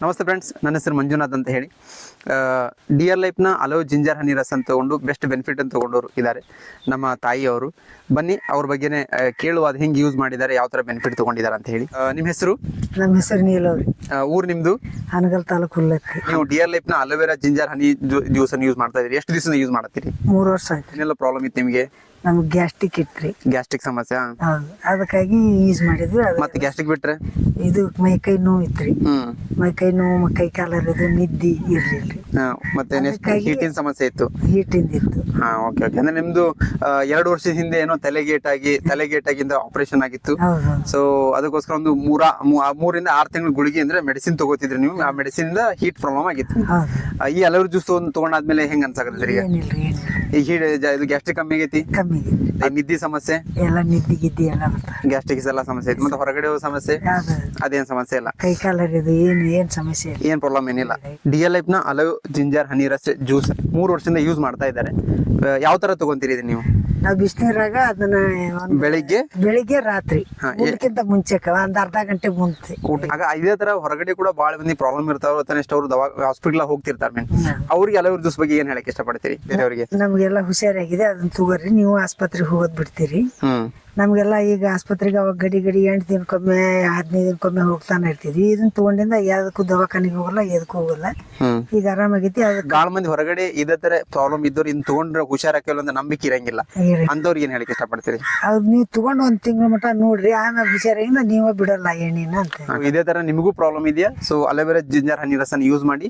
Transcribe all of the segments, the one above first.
ನಮಸ್ತೆ ಫ್ರೆಂಡ್ಸ್, ನನ್ನ ಹೆಸರು ಮಂಜುನಾಥ್ ಅಂತ ಹೇಳಿ. ಡಿಯರ್ ಲೈಫ್ನ ಅಲೋ ಜಿಂಜರ್ ಹನಿ ರಸ ಅಂತ ತಗೊಂಡು ಬೆಸ್ಟ್ ಬೆನಿಫಿಟ್ ಅಂತ ತಗೊಂಡವರು ಇದ್ದಾರೆ ನಮ್ಮ ತಾಯಿಯವರು. ಬನ್ನಿ ಅವ್ರ ಬಗ್ಗೆನೇ ಕೇಳುವ, ಅದು ಹೆಂಗೆ ಯೂಸ್ ಮಾಡಿದ್ದಾರೆ, ಯಾವ ಥರ ಬೆನಿಫಿಟ್ ತೊಗೊಂಡಿದ್ದಾರೆ ಅಂತ ಹೇಳಿ. ನಿಮ್ಮ ಹೆಸರು? ನಮ್ಮ ಹೆಸರು ನೀಲವ್ರಿ. ಊರು ನಿಮ್ಮದು? ಹಾನಗಲ್ ತಾಲೂಕು ಹುಲ್ಲತ್ತಿ. ನೀವು ಡಿಯರ್ ಲೈಫ್ನ ಅಲೋವೆರಾ ಜಿಂಜರ್ ಹನಿ ಜ್ಯೂಸನ್ನು ಯೂಸ್ ಮಾಡ್ತಾ ಇದ್ದೀರಿ. ಎಷ್ಟು ದಿವಸ ಯೂಸ್ ಮಾಡ್ತೀರಿ? 3 ವರ್ಷ ಆಯ್ತು. ಏನೆಲ್ಲ ಪ್ರಾಬ್ಲಮ್ ಇತ್ತು ನಿಮಗೆ? ನಮ್ಗೆ ಗ್ಯಾಸ್ಟ್ರಿಕ್ ಇಟ್ರಿ. ಗ್ಯಾಸ್ಟ್ರಿಕ್ ಸಮಸ್ಯೆ? ಹೌದು, ಅದಕ್ಕಾಗಿ ಯೂಸ್ ಮಾಡಿದ್ವಿ. ಮತ್ತೆ ಗ್ಯಾಸ್ಟ್ರಿಕ್ ಬಿಟ್ರೆ ಇದು ಮೈಕೈ ನೋವು ಇತ್ರಿ. ಮೈಕೈ ನೋವು, ಕೈ ಕಾಲರದು, ನಿದ್ದಿ ಇರ್ಲಿಲ್ರಿ. ಮತ್ತೆ ನೆಕ್ಸ್ಟ್ ಹೀಟಿನ ಸಮಸ್ಯೆ ಇತ್ತು. ಹೀಟಿಂದ ಇತ್ತು. Okay okay. ಅಂದ್ರೆ ನಿಮ್ದು 2 ವರ್ಷದ ಹಿಂದೆ ಏನೋ ತಲೆಗೇಟಾಗಿಂದ ಆಪರೇಷನ್ ಆಗಿತ್ತು. ಸೊ ಅದಕ್ಕೋಸ್ಕರ ಒಂದು 3 ರಿಂದ 6 ತಿಂಗಳು ಗುಳಿಗೆ ಅಂದ್ರೆ ಮೆಡಿಸಿನ್ ತಗೋತಿದ್ರಿ ನೀವು. ಆ ಮೆಡಿಸಿನ್ ಇಂದ ಹೀಟ್ ಪ್ರಾಬ್ಲಮ್ ಆಗಿತ್ತು. ಈ ಅಲೋವೆರಾ ಜ್ಯೂಸ್ ತಗೊಂಡಾದ್ಮೇಲೆ ಹೆಂಗ್ ಅನ್ಸಾಕತ್ತೀರಿ? ಈಗ ಇದು ಗ್ಯಾಸ್ಟ್ರಿಕ್ ಕಮ್ಮಿ ಆಗೈತಿ? ಕಮ್ಮಿ. ನಿದ್ದಿ ಸಮಸ್ಯೆ ಎಲ್ಲ ನಿದ್ದಿ ಗಿದ್ದಿ ಎಲ್ಲ ಬರ್ತಾರೆ. ಗ್ಯಾಸ್ಟ್ರಿಕ್ ಎಲ್ಲ ಸಮಸ್ಯೆ ಐತಿ. ಮತ್ತೆ ಹೊರಗಡೆ ಹೋಗೋ ಸಮಸ್ಯೆ ಅದೇನ್ ಸಮಸ್ಯೆ ಇಲ್ಲ? ಕೈ ಕಾಲರಿದು ಏನ್ ಸಮಸ್ಯೆ ಇಲ್ಲ. ಏನ್ ಪ್ರಾಬ್ಲಮ್ ಏನಿಲ್ಲ. ಡಿಯರ್ ಲೈಫ್ ನ ಅಲೋ ಜಿಂಜರ್ ಹನಿ ರಸ್ ಜ್ಯೂಸ್ 3 ವರ್ಷದಿಂದ ಯೂಸ್ ಮಾಡ್ತಾ ಇದ್ದಾರೆ. ಯಾವ ತರ ತಗೊಂತೀರಿ ಇದು ನೀವು? ನಾವು ಬಿಸಿನೀರಾಗ ಅದನ್ನ ಬೆಳಿಗ್ಗೆ ರಾತ್ರಿ ಊಟಕ್ಕಿಂತ ಮುಂಚೆ ಒಂದ್ ಅರ್ಧ ಗಂಟೆ ಮುಂಚೆ ಆಗ ಇದೇ ತರ ಹೊರಗಡೆ ಕೂಡ ಬಹಳ ಮಂದಿ ಪ್ರಾಬ್ಲಮ್ ಇರ್ತಾವ. ಅವ್ರು ಹಾಸ್ಪಿಟಲ್ ಹೋಗ್ತಿರ್ತಾರೆ. ಅವ್ರಿಗೆ ಅಲೋವೆರಾ ಜ್ಯೂಸ್ ಬಗ್ಗೆ ಏನ್ ಹೇಳಕ್ ಇಷ್ಟಪಡ್ತೀರಿ ಬೇರೆಯವ್ರಿಗೆ? ನಮ್ಗೆಲ್ಲ ಹುಷಾರಾಗಿದೆ, ಅದನ್ನ ತಗೋರಿ. ನೀವು ಆಸ್ಪತ್ರೆಗೆ ಹೋಗೋದ್ ಬಿಡ್ತೀರಿ. ನಮ್ಗೆಲ್ಲ ಈಗ ಆಸ್ಪತ್ರೆಗೆ ಅವಾಗ ಗಡಿ 8 ದಿನಕ್ಕೊಮ್ಮೆ 15 ದಿನಕ್ಕೊಮ್ಮೆ ಹೋಗ್ತಾನೆ ಇರ್ತಿದ್ವಿ. ಇದನ್ನ ತಗೊಂಡಿಂದ ಯಾವ್ದಕ್ಕೂ ದವಾಖಾನಿಗೆ ಹೋಗಲ್ಲ, ಎದಕ್ಕೂ ಹೋಗಲ್ಲ. ಈಗ ಆರಾಮಾಗೈತಿ. ಬಹಳ ಮಂದಿ ಹೊರಗಡೆ ಇದೇ ತರ ಪ್ರಾಬ್ಲಮ್ ಇದ್ದವ್ರು ಇನ್ ತಗೊಂಡ್ರೆ ಹುಷಾರಾಕಲ್ಲ ಅಂತ ನಂಬಿಕೆ ಇರಂಗಿಲ್ಲ. ಅಂತವ್ರಿಗೆ ಏನ್ ಹೇಳಕ್ ಇಷ್ಟಪಡ್ತೀರಿ? ಅವ್ರು ನೀವು ತಗೊಂಡು 1 ತಿಂಗಳ ಮಟ್ಟ ನೋಡ್ರಿ, ಆಮೇಲೆ ಹುಷಾರಾಗಿಂದ ನೀವೇ ಬಿಡಲ್ಲ ಎಣ್ಣಿನ ಅಂತ. ಇದೇ ತರ ನಿಮಗೂ ಪ್ರಾಬ್ಲಮ್ ಇದೆಯಾ? ಸೊ ಅಲೋವೆರಾ ಜಿಂಜರ್ ಹನಿ ರಸನ ಯೂಸ್ ಮಾಡಿ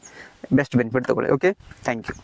ಬೆಸ್ಟ್ ಬೆನಿಫಿಟ್ ತಗೊಳ್ಳಿ. Okay, thank you.